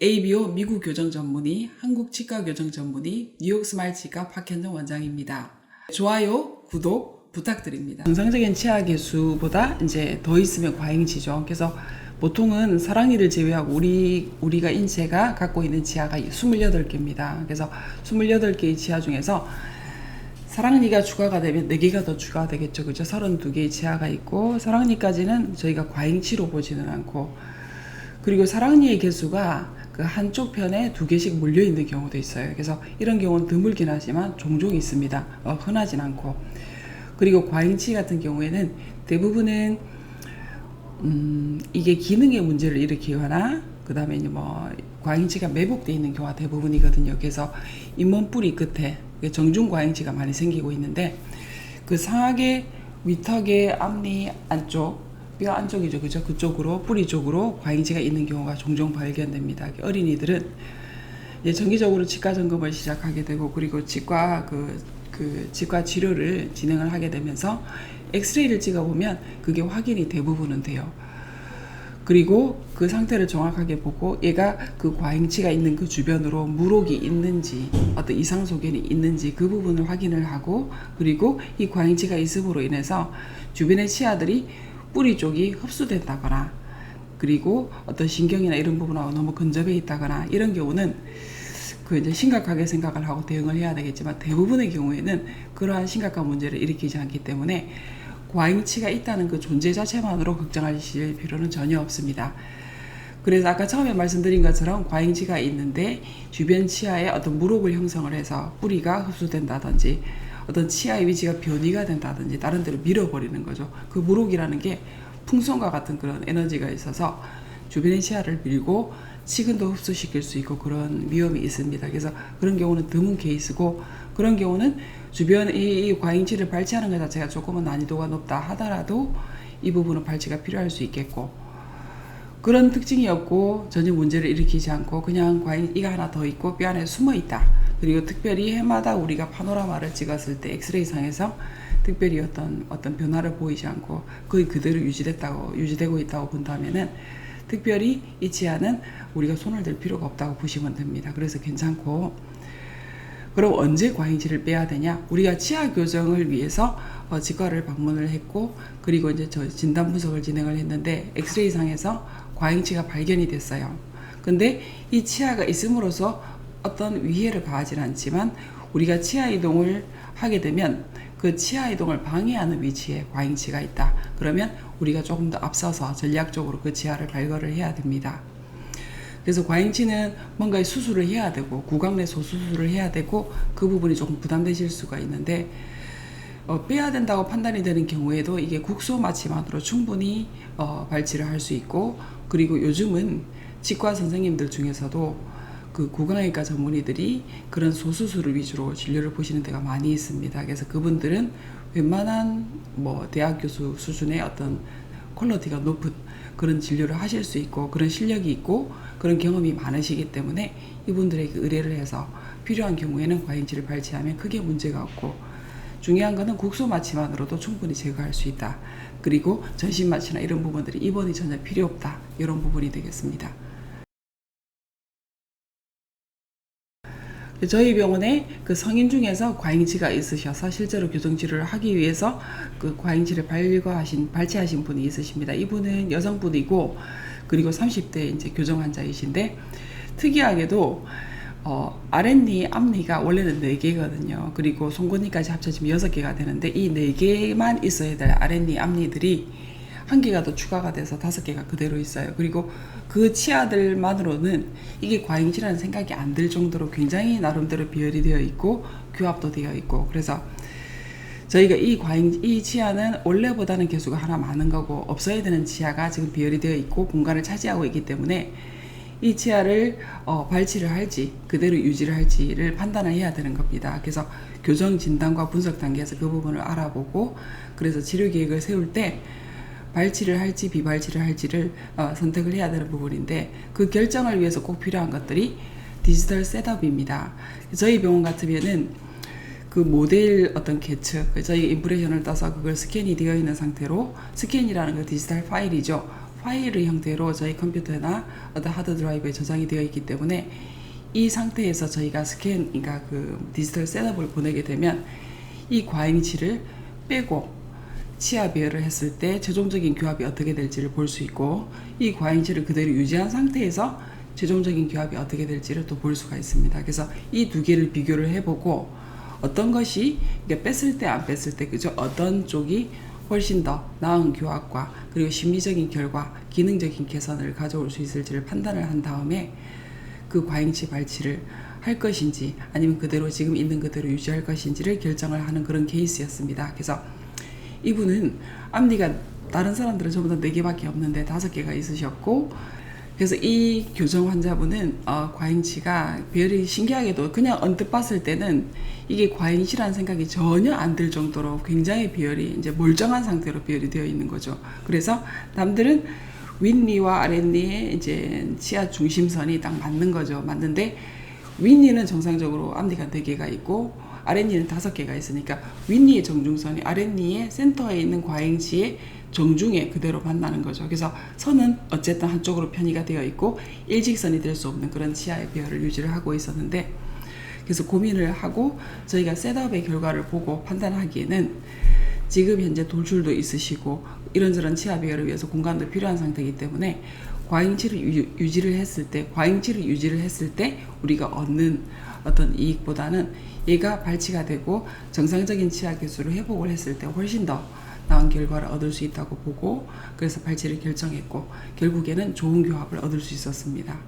ABO 미국 교정 전문의, 한국 치과 교정 전문의, 뉴욕 스마일 치과 박현정 원장입니다. 좋아요, 구독 부탁드립니다. 정상적인 치아 개수보다 이제 더 있으면 과잉치죠. 그래서 보통은 사랑니를 제외하고 우리가 인체가 갖고 있는 치아가 28개입니다. 그래서 28개의 치아 중에서 사랑니가 추가가 되면 4개가 더 추가되겠죠. 그죠? 32개의 치아가 있고, 사랑니까지는 저희가 과잉치로 보지는 않고, 그리고 사랑니의 개수가 그 한쪽 편에 2개씩 몰려 있는 경우도 있어요. 그래서 이런 경우는 드물긴 하지만 종종 있습니다. 흔하진 않고. 그리고 과잉치 같은 경우에는 대부분은 이게 기능의 문제를 일으키거나, 그 다음에 뭐 과잉치가 매복되어 있는 경우가 대부분이거든요. 그래서 잇몸 뿌리 끝에 정중 과잉치가 많이 생기고 있는데, 그 상하계 위턱의 앞니 안쪽, 뼈 안쪽이죠, 그죠? 그쪽으로, 뿌리 쪽으로 과잉치가 있는 경우가 종종 발견됩니다. 어린이들은 이제 정기적으로 치과 점검을 시작하게 되고, 그리고 치과 치과 치료를 진행을 하게 되면서 엑스레이를 찍어보면 그게 확인이 대부분은 돼요. 그리고 그 상태를 정확하게 보고 얘가 그 과잉치가 있는 그 주변으로 물혹이 있는지, 어떤 이상 소견이 있는지 그 부분을 확인을 하고, 그리고 이 과잉치가 있음으로 인해서 주변의 치아들이 뿌리 쪽이 흡수된다거나, 그리고 어떤 신경이나 이런 부분하고 너무 근접해 있다거나, 이런 경우는 이제 심각하게 생각을 하고 대응을 해야 되겠지만, 대부분의 경우에는 그러한 심각한 문제를 일으키지 않기 때문에 과잉치가 있다는 그 존재 자체만으로 걱정하실 필요는 전혀 없습니다. 그래서 아까 처음에 말씀드린 것처럼 과잉치가 있는데 주변 치아에 어떤 물혹을 형성을 해서 뿌리가 흡수된다든지, 어떤 치아의 위치가 변이가 된다든지 다른 데로 밀어버리는 거죠. 그 물혹이라는 게 풍선과 같은 그런 에너지가 있어서 주변의 치아를 밀고 치근도 흡수시킬 수 있고 그런 위험이 있습니다. 그래서 그런 경우는 드문 케이스고, 그런 경우는 주변 이 과잉치를 발치하는 것 자체가 조금은 난이도가 높다 하더라도 이 부분은 발치가 필요할 수 있겠고, 그런 특징이 없고 전혀 문제를 일으키지 않고 그냥 과잉이가 하나 더 있고 뼈 안에 숨어 있다. 그리고 특별히 해마다 우리가 파노라마를 찍었을 때 엑스레이 상에서 특별히 어떤 변화를 보이지 않고 거의 그대로 유지되고 있다고 본다면은, 특별히 이 치아는 우리가 손을 댈 필요가 없다고 보시면 됩니다. 그래서 괜찮고, 그럼 언제 과잉치를 빼야 되냐? 우리가 치아 교정을 위해서 치과를 방문을 했고, 그리고 이제 저 진단 분석을 진행을 했는데 엑스레이 상에서 과잉치가 발견이 됐어요. 근데 이 치아가 있음으로써 어떤 위해를 가하지는 않지만, 우리가 치아 이동을 하게 되면 그 치아 이동을 방해하는 위치에 과잉치가 있다. 그러면 우리가 조금 더 앞서서 전략적으로 그 치아를 발걸을 해야 됩니다. 그래서 과잉치는 뭔가 수술을 해야 되고, 구강 내 소수술을 해야 되고, 그 부분이 조금 부담되실 수가 있는데, 빼야 된다고 판단이 되는 경우에도 이게 국소 마취만으로 충분히 발치를 할 수 있고, 그리고 요즘은 치과 선생님들 중에서도 그 구강외과 전문의들이 그런 소수술을 위주로 진료를 보시는 데가 많이 있습니다. 그래서 그분들은 웬만한 뭐 대학 교수 수준의 어떤 퀄리티가 높은 그런 진료를 하실 수 있고, 그런 실력이 있고 그런 경험이 많으시기 때문에 이분들에게 의뢰를 해서 필요한 경우에는 과잉치를 발치하면 크게 문제가 없고, 중요한 거는 국소 마취만으로도 충분히 제거할 수 있다. 그리고 전신 마취나 이런 부분들이 입원이 전혀 필요 없다. 이런 부분이 되겠습니다. 저희 병원에 그 성인 중에서 과잉치가 있으셔서 실제로 교정 치료를 하기 위해서 그 과잉치를 발치하신 분이 있으십니다. 이분은 여성분이고, 그리고 30대 이제 교정 환자이신데, 특이하게도 아랫니, 앞니가 원래는 4개거든요. 그리고 송곳니까지 합쳐지면 6개가 되는데, 이 4개만 있어야 될 아랫니, 앞니들이 1개가 더 추가가 돼서 5개가 그대로 있어요. 그리고 그 치아들만으로는 이게 과잉치라는 생각이 안 들 정도로 굉장히 나름대로 비열이 되어 있고 규합도 되어 있고, 그래서 저희가 이 치아는 원래보다는 개수가 하나 많은 거고, 없어야 되는 치아가 지금 비열이 되어 있고 공간을 차지하고 있기 때문에 이 치아를 발치를 할지 그대로 유지를 할지를 판단을 해야 되는 겁니다. 그래서 교정 진단과 분석 단계에서 그 부분을 알아보고, 그래서 치료 계획을 세울 때 발치를 할지 비발치를 할지를 선택을 해야 되는 부분인데, 그 결정을 위해서 꼭 필요한 것들이 디지털 셋업입니다. 저희 병원 같으면은 그 모델 어떤 계측, 저희 인프레션을 떠서 그걸 스캔이 되어 있는 상태로, 스캔이라는 거 디지털 파일이죠. 파일의 형태로 저희 컴퓨터나 어떤 하드 드라이브에 저장이 되어 있기 때문에 이 상태에서 저희가 그러니까 그 디지털 셋업을 보내게 되면 이 과잉치를 빼고 치아 배열을 했을 때 최종적인 교합이 어떻게 될지를 볼 수 있고, 이 과잉치를 그대로 유지한 상태에서 최종적인 교합이 어떻게 될지를 또 볼 수가 있습니다. 그래서 이 두 개를 비교를 해보고 어떤 것이 뺐을 때 안 뺐을 때 그죠? 어떤 쪽이 훨씬 더 나은 교합과 그리고 심리적인 결과, 기능적인 개선을 가져올 수 있을지를 판단을 한 다음에 그 과잉치 발치를 할 것인지 아니면 그대로 지금 있는 그대로 유지할 것인지를 결정을 하는 그런 케이스였습니다. 그래서 이분은 앞니가 다른 사람들은 전부 다 4개밖에 없는데 5개가 있으셨고, 그래서 이 교정 환자분은 과잉치가 배열이 신기하게도 그냥 언뜻 봤을 때는 이게 과잉치라는 생각이 전혀 안 들 정도로 굉장히 배열이 이제 멀쩡한 상태로 배열이 되어 있는 거죠. 그래서 남들은 윗니와 아랫니의 이제 치아 중심선이 딱 맞는 거죠. 맞는데 윗니는 정상적으로 앞니가 4개가 있고 아랫니는 5개가 있으니까 윗니의 정중선이 아랫니의 센터에 있는 과잉치의 정중에 그대로 만나는 거죠. 그래서 선은 어쨌든 한쪽으로 편의가 되어 있고 일직선이 될 수 없는 그런 치아의 배열을 유지를 하고 있었는데, 그래서 고민을 하고 저희가 셋업의 결과를 보고 판단하기에는 지금 현재 돌출도 있으시고 이런저런 치아 배열을 위해서 공간도 필요한 상태이기 때문에 과잉치를 유지를 했을 때 우리가 얻는 어떤 이익보다는 얘가 발치가 되고 정상적인 치아 개수를 회복을 했을 때 훨씬 더 나은 결과를 얻을 수 있다고 보고, 그래서 발치를 결정했고 결국에는 좋은 교합을 얻을 수 있었습니다.